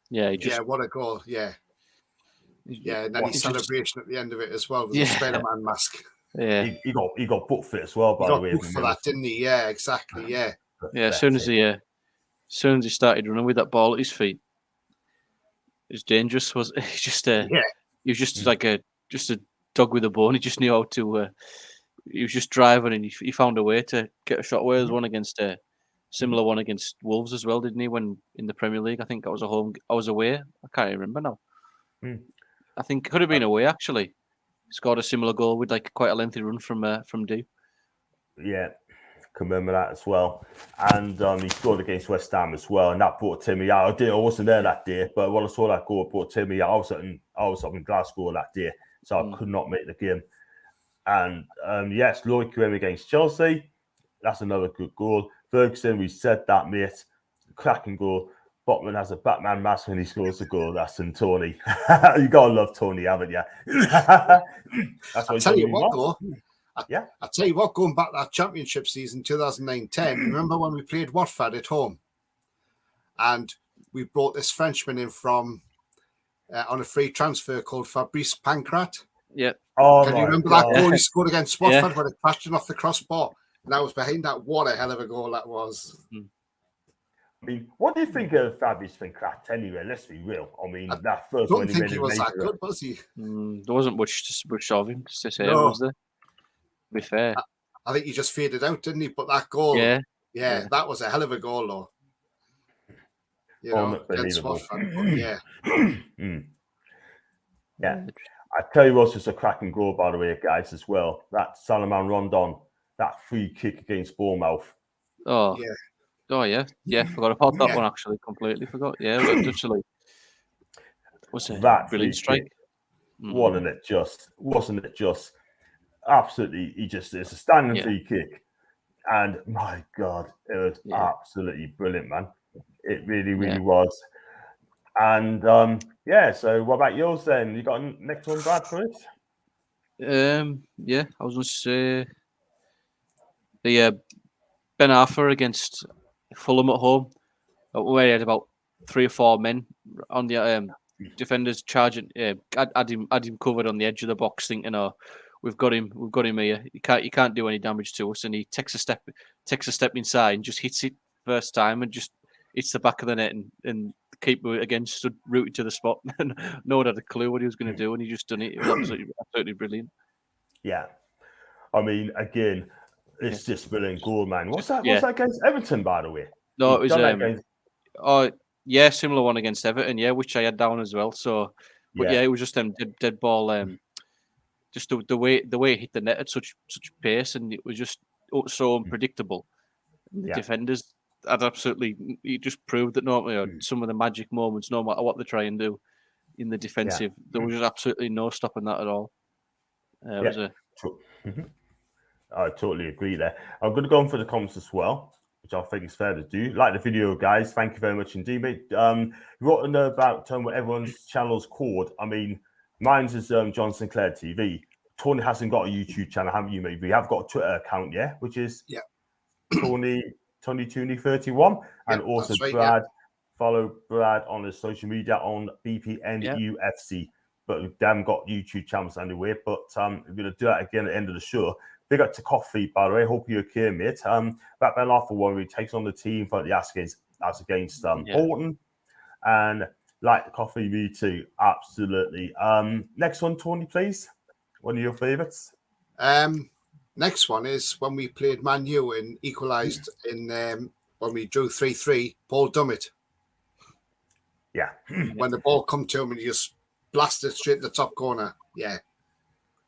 Yeah, what a goal! Yeah, and then his celebration at the end of it as well with the Spider-Man mask. Yeah, he got booked for it as well. By the way, booked for that, didn't he? Yeah, exactly. Yeah. As soon as he started running with that ball at his feet, it was dangerous. Was he just he was just like a dog with a bone. He just knew how to. He was just driving, and he found a way to get a shot. Where there's one against a similar one against Wolves as well, didn't he? When in the Premier League, I think I was away. I can't remember now. I think it could have been away actually. Scored a similar goal with like quite a lengthy run from deep. Yeah, can remember that as well. And he scored against West Ham as well, and that brought Timmy out. I wasn't there that day, but when I saw that goal, it brought Timmy out. I was up in Glasgow that day, so I could not make the game. And yes, Lloyd Graham against Chelsea. That's another good goal. Ferguson, we said that, mate. Cracking goal. Botman has a Batman mask when he scores a goal. That's in Tony. You gotta love Tony, haven't you? That's I'll tell you what, though. I'll tell you what, going back to that Championship season 2009-10, remember when we played Watford at home? And we brought this Frenchman in from on a free transfer called Fabrice Pancrat. Yeah. Can you remember that goal he scored against Watford when it crashed in off the crossbar? And I was behind that. What a hell of a goal that was. I mean, what do you think of Fabrice Pancrat anyway? Let's be real. I mean, that first one he made. He was that good, was he? There wasn't much of him to say, was there? To be fair. I think he just faded out, didn't he? But that goal, that was a hell of a goal, though. you know, against unbelievable. Watford. But yeah. Yeah. I tell you what's just a cracking goal, by the way, guys, as well. That Salomon Rondon, that free kick against Bournemouth. Oh, yeah. Oh, yeah. Forgot about that one, actually. Completely forgot. Yeah, literally. Was it that brilliant strike? Wasn't it just absolutely? It's a standing free kick. And my God, it was absolutely brilliant, man. It really, really was. And so what about yours then? You got a next one, Brad, for us? Yeah, I was going to say the Ben Arthur against Fulham at home, where he had about 3 or 4 men on the defenders charging. Had him covered on the edge of the box, thinking, "Oh, we've got him here. He can't do any damage to us." And he takes a step inside and just hits it first time and just hits the back of the net, and the keeper again stood rooted to the spot. And no one had a clue what he was going to do, and he just done it. It was absolutely brilliant. Yeah, I mean, again, it's just brilliant goal, man. What's that? What's that against Everton, by the way? No, it was similar one against Everton, which I had down as well. So, but it was just them dead ball. Just the way it hit the net at such pace, and it was just so unpredictable. The defenders had it just proved that normally some of the magic moments, no matter what they try and do in the defensive, there was just absolutely no stopping that at all. I totally agree there. I'm going to go on for the comments as well, which I think is fair to do. Like the video, guys. Thank you very much indeed, mate. You want to know about what everyone's channel's called? I mean, mine's is John Sinclair TV. Tony hasn't got a YouTube channel, haven't you, mate? We have got a Twitter account, which is Tony 31, and also Brad. Follow Brad on his social media on BPN UFC. But we haven't got YouTube channels anyway. But we're going to do that again at the end of the show. Big up to Coffee, by the way. Hope you're okay, mate. That Ben Arthur one, he takes on the team for the Askins as against Bolton. And like Coffee, me too. Absolutely. Next one, Tony, please. One of your favourites. Next one is when we played Man U and equalised in when we drew 3-3, Paul Dummett. Yeah. When the ball come to him and he just blasted straight to the top corner. Yeah.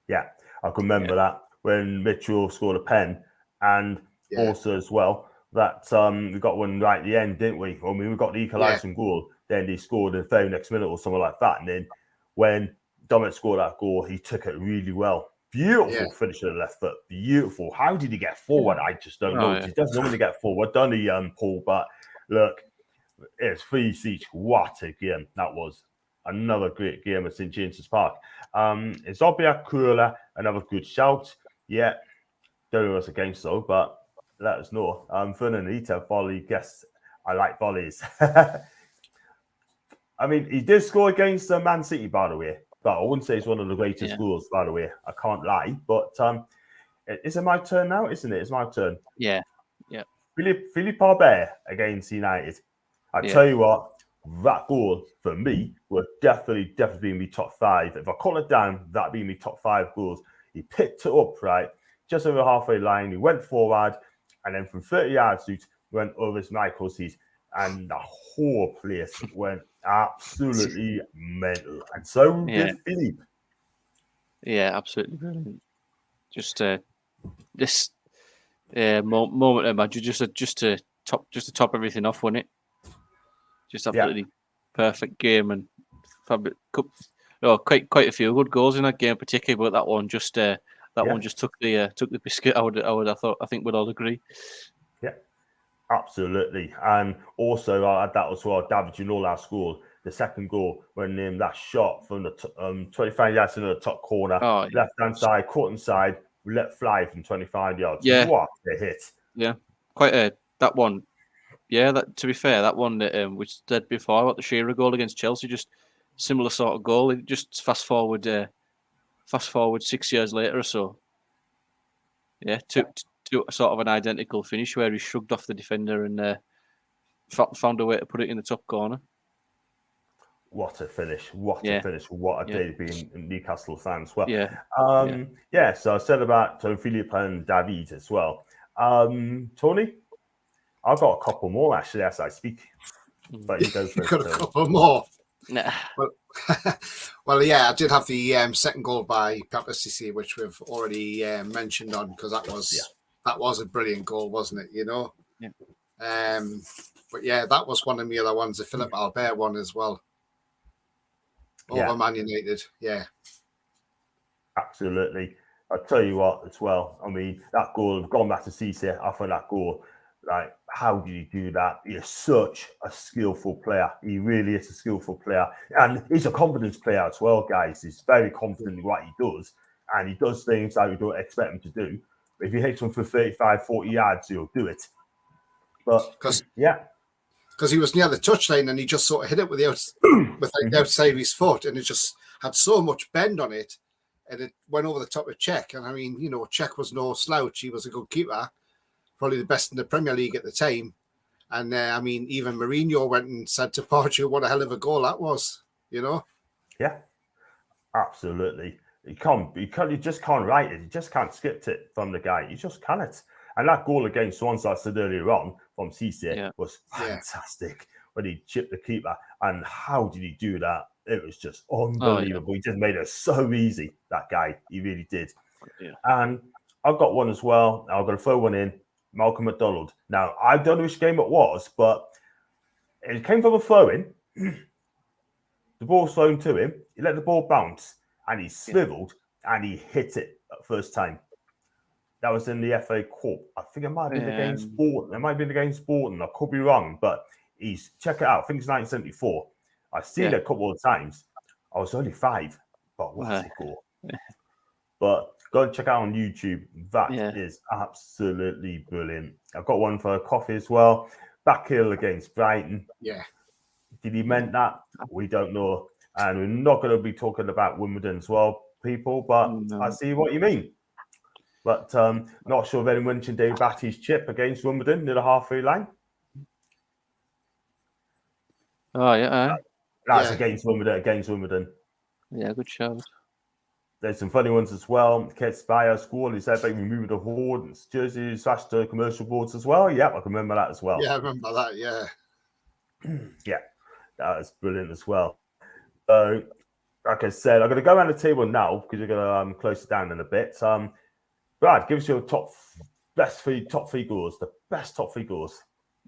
Yeah, I can remember that when Mitchell scored a pen, and also as well that we got one right at the end, didn't we? I mean, we got the equalising goal, then he scored in the very next minute or something like that. And then when Dummett scored that goal, he took it really well. Beautiful finish of the left foot. Beautiful. How did he get forward? I just don't know. He doesn't normally get forward, doesn't he, Paul? But look, it's 3-6. What a game that was. Another great game at St. James's Park. It's Obia Kula, another good shout. Yeah, don't know what's against though, but let us know. Fernandita, volley, guess I like volleys. I mean, he did score against Man City, by the way, but I wouldn't say it's one of the greatest scores, by the way. I can't lie, but is it my turn now? Isn't it? It's my turn. Yeah. Philippe Arbert against United. I tell you what, that goal for me would definitely be in my top 5. If I cut it down, that'd be my top 5 goals. He picked it up right just over the halfway line. He went forward, and then from 30 yards, he went over his Michael seat, and the whole place went absolutely mental. And so did Philippe. Yeah, absolutely brilliant. Just this moment of magic, just to top everything off, wasn't it? Just absolutely perfect game, and quite a few good goals in that game, particularly. But that one just one just took the biscuit. I think we'd all agree. Yeah, absolutely. And also I had that as well. David Ginola scored the second goal when that shot from the 25 yards in the top corner, left hand side, caught inside, let fly from 25 yards. Yeah, what a hit! Yeah, that one. Yeah, to be fair, that one that we said before about the Shearer goal against Chelsea, just similar sort of goal. It just fast forward 6 years later or so. Yeah, to sort of an identical finish where he shrugged off the defender and found a way to put it in the top corner. What a finish! What a finish! What a day being Newcastle fans. Well, So I said about Philippe and David as well. Tony, I've got a couple more actually as I speak. But you go for got a couple more. Nah. Well, yeah, I did have the second goal by Papiss Cisee, which we've already mentioned on, because that was a brilliant goal, wasn't it? You know. Yeah. But yeah, that was one of the other ones, the Philip Albert one as well. Over Man United, yeah. Absolutely. I'll tell you what, as well. I mean, that goal, gone back to Cisee, I thought that goal, like, how do you do that? He's such a skillful player. He really is a skillful player. And he's a confidence player as well, guys. He's very confident in what he does. And he does things that we don't expect him to do. But if he hits one for 35, 40 yards, he'll do it. But, because he was near the touchline and he just sort of hit it with the outside of his foot, and it just had so much bend on it, and it went over the top of Czech. And I mean, you know, Czech was no slouch. He was a good keeper, probably the best in the Premier League at the time. And I mean, even Mourinho went and said to Pardew, what a hell of a goal that was, you know? Yeah, absolutely. You just can't write it. You just can't skip it from the guy. You just cannot. And that goal against Swansea, I said earlier on, from Cisee was fantastic when he chipped the keeper. And how did he do that? It was just unbelievable. He just made it so easy, that guy. He really did. Yeah. And I've got one as well. I'm going to throw one in. Malcolm McDonald. Now, I don't know which game it was, but it came from a throw-in. The ball's thrown to him. He let the ball bounce, and he swiveled, and he hit it at first time. That was in the FA Cup. I think it might have been against Sporting. It might have been against Sporting. I could be wrong, but check it out. I think it's 1974. I've seen it a couple of times. I was only 5, but what a goal. But go and check out on YouTube. That is absolutely brilliant. I've got one for coffee as well. Back heel against Brighton. Yeah. Did he meant that? We don't know. And we're not going to be talking about Wimbledon as well, people, but I see what you mean. But not sure if anyone mentioned Dave Batty's chip against Wimbledon near the halfway line. Oh, yeah. That's against Wimbledon. Yeah, good shout. There's some funny ones as well. Kate Spire scored. He said they removed the Horns jersey / the commercial boards as well. Yeah, I can remember that as well. Yeah, I remember that. Yeah. Yeah, that was brilliant as well. So, like I said, I'm going to go around the table now because we're going to close it down in a bit. Brad, give us your top three goals. The best top 3 goals.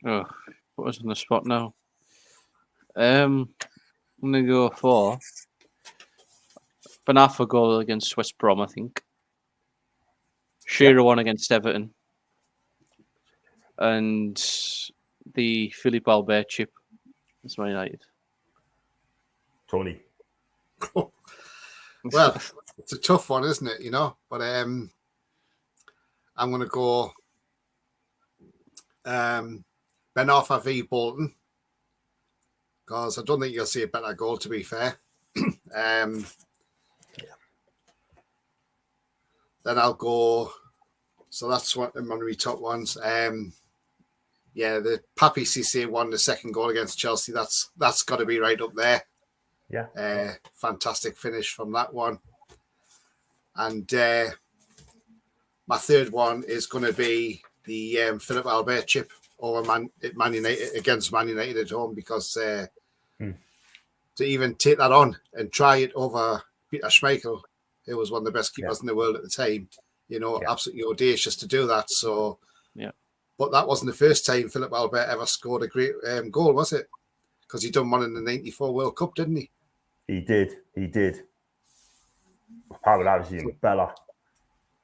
Oh, put us on the spot now. I'm going to go for Ben Arfa goal against West Brom, I think. Shearer one against Everton. And the Philip Albert chip against Man United. Tony. Well, it's a tough one, isn't it? You know, but I'm going to go Ben Arfa v Bolton, because I don't think you'll see a better goal, to be fair. Then I'll go. So that's one of my top ones. The Papiss Cisee one, the second goal against Chelsea. That's got to be right up there. Yeah. Fantastic finish from that one. And my third one is going to be the Philip Albert chip over Man United against Man United at home, because to even take that on and try it over Peter Schmeichel, who was one of the best keepers in the world at the time, you know, absolutely audacious to do that. So, but that wasn't the first time Philip Albert ever scored a great goal, was it? Because he done one in the '94 World Cup, didn't he? He did. Probably that was even better.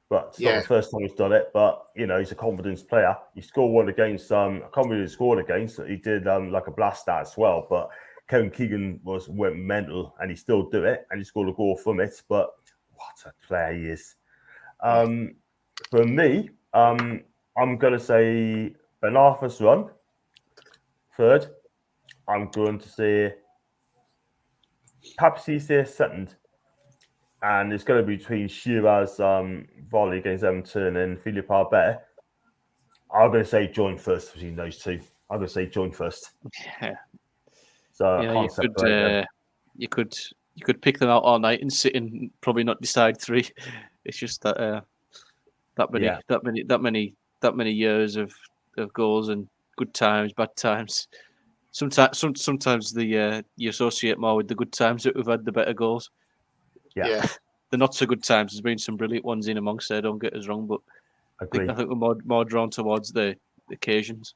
But it's not the first time he's done it. But, you know, he's a confidence player. He scored one against, I can't remember who he scored against. He did like a blast out as well. But Kevin Keegan went mental, and he still do it. And he scored a goal from it. But what a player he is. For me, I'm going to say Ben Arfa's run. Third, I'm going to say Papiss Cisee second. And it's going to be between Shearer's volley against Everton and Philip Albert. I'm going to say joint first between those two. I'm going to say joint first. Yeah. So you could pick them out all night and sit and probably not decide 3. It's just that that many years of goals and good times, bad times. sometimes the you associate more with the good times that we've had, the better goals. Yeah. The not so good times, there's been some brilliant ones in amongst there. Don't get us wrong, but I think we're more drawn towards the occasions.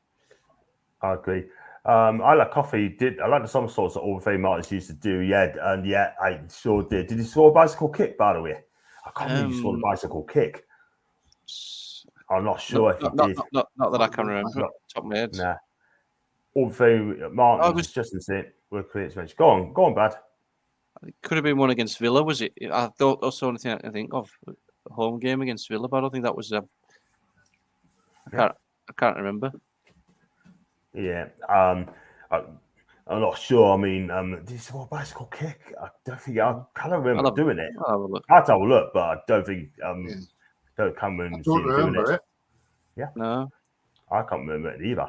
I agree. I like Coffee. I like the some sorts that Overfame Martins used to do. Yeah, and yeah, I sure did. Did he score a bicycle kick, by the way? I can't believe he scored a bicycle kick. I'm not sure if he did. Not that I can remember. Top of my head. Nah. Overfame Martins is just insane. We're creative bench. Go on, Brad. It could have been one against Villa, was it? I thought that's the only thing I can think of. A home game against Villa, but I don't think that was. I can't remember. Yeah. I'm not sure. I mean, did he score a bicycle kick? I don't think I can't remember doing it. I'll have a look, but I don't think don't remember it. Yeah. No. I can't remember it either.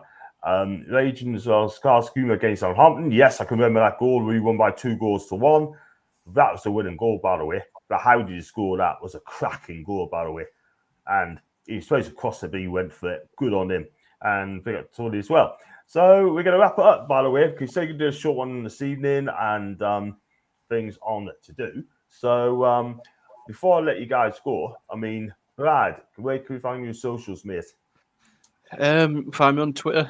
Legion as well. Scar Skooma against Southampton. Yes, I can remember that goal. We won by 2-1. That was the winning goal, by the way. But how did you score that? Was a cracking goal, by the way. And he was supposed to cross the B, went for it. Good on him. And big up to Tony as well. So we're going to wrap it up, by the way, because we can do a short one this evening and things on to do. So before I let you guys go, I mean, Brad, where can we find your socials, mate? Find me on Twitter,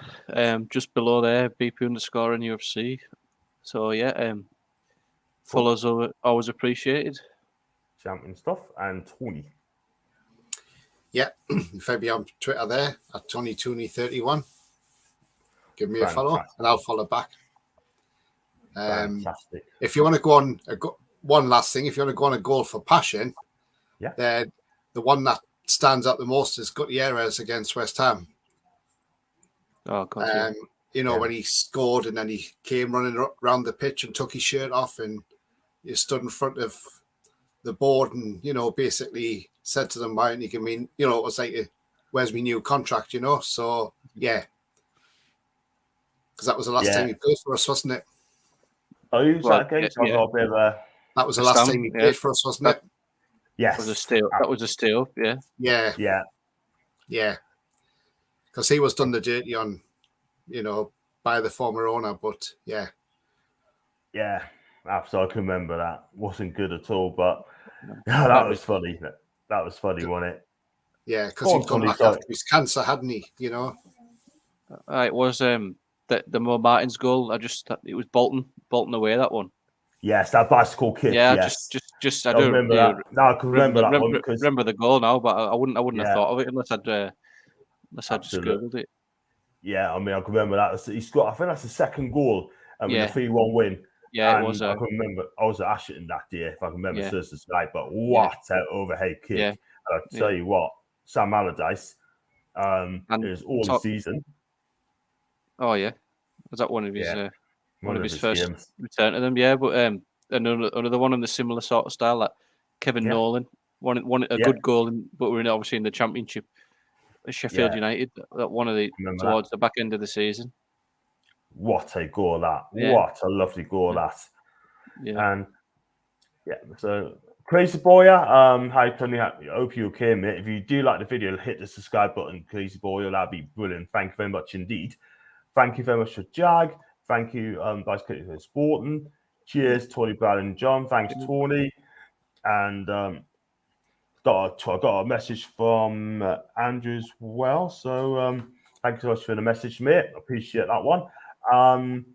just below there, BP_in UFC. So yeah, follows are always appreciated. Champion stuff. And Tony. Yeah, if I be on Twitter there at TonyTooney31, give me a follow and I'll follow back. Fantastic. If you want to go on one last thing, if you want to go on a goal for passion, then the one that stands out the most is Gutierrez against West Ham. Oh, God, when he scored and then he came running around the pitch and took his shirt off and he stood in front of the board and, basically said to them, why don't you give me, it was like, where's my new contract, So, yeah. Because that was the last time he played for us, wasn't it? Oh, you was that game? That was the last time he played for us, wasn't it? Yes. That was a steal, yeah. Yeah. Because he was done the dirty on, by the former owner, but yeah. Yeah, absolutely. I can remember that. Wasn't good at all, but that was funny. That was funny, wasn't it? Yeah, because he'd come back after his cancer, hadn't he? It was the Mo Martins goal. It was Bolton away, that one. Yes, that bicycle kick. Yeah, yes. just I don't remember that. No, I can remember that one because remember the goal now, but I wouldn't have thought of it unless I just googled it. Yeah, I mean, I can remember that. He scored. I think that's the second goal. With a 3-1 win. Yeah, and it was. I can remember. I was at Ashton that day, if I can remember Thursday night. But what an overhead kick! Yeah. I'll tell you what, Sam Allardyce. It was all the season. Oh yeah, was that one of his first return to them? Yeah, but another one in the similar sort of style, like Kevin Nolan, one a good goal, but we're obviously in the Championship. Sheffield United, that one of the towards the back end of the season. What a goal that! What a lovely goal that! Yeah. And so Crazy Boya, hi Tony, hope you're okay, mate. If you do like the video, hit the subscribe button, Crazy Boya, that'd be brilliant. Thank you very much indeed. Thank you very much for Jag. Thank you, Vice Critic for Sporting. Cheers, Tony, Brad, and John. Thanks, Tony. And I got a message from Andrew as well. So thank you so much for the message, mate. Appreciate that one. I'm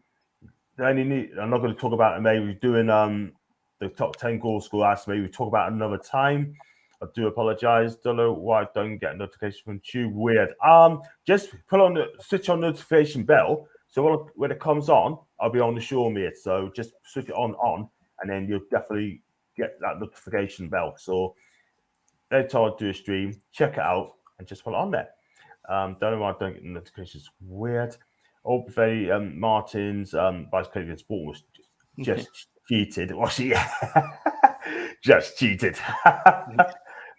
not going to talk about it. Maybe we're doing the top 10 goal scorers. Maybe we talk about it another time. I do apologize. Don't know why I don't get a notification from Tube. Weird. Just switch on notification bell. So when it comes on, I'll be on the show, mate. So just switch it on, and then you'll definitely get that notification bell. So every time I do a stream, check it out and just put it on there. Don't know why I don't get the notifications. Weird. Very Martin's Vice President Sport was just cheated. Was she? Just cheated.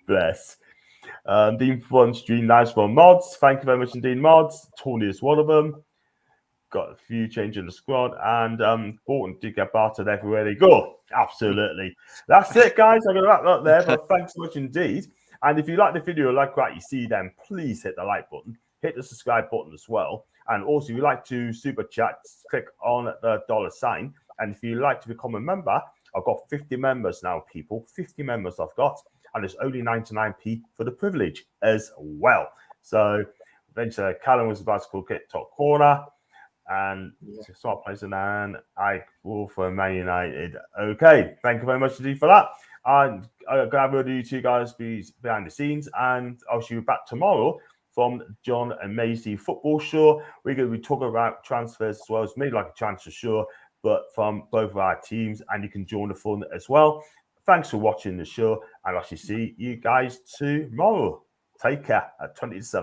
Bless. Dean Fun Stream, nice one. Mods, thank you very much indeed, Mods. Tony is one of them. Got a few changes in the squad, and Bolton did get battered everywhere they go. Absolutely. That's it, guys. I'm going to wrap up there, but thanks so much indeed. And if you like the video like what you see, then please hit the like button. hit the subscribe button as well. And also, if you like to super chat, click on the $sign. And if you like to become a member, I've got 50 members now, people. 50 members I've got. And it's only 99p for the privilege as well. So eventually, Callum was about to call get top corner. And start placing, and I will for Man United. Okay, thank you very much indeed for that. And I'm glad we'll do you two guys behind the scenes. And I'll see you back tomorrow from John and Maisie Football Show. We're going to be talking about transfers as well. It's maybe like a transfer show, but from both of our teams, and you can join the fun as well. Thanks for watching the show, and I shall see you guys tomorrow. Take care at 27.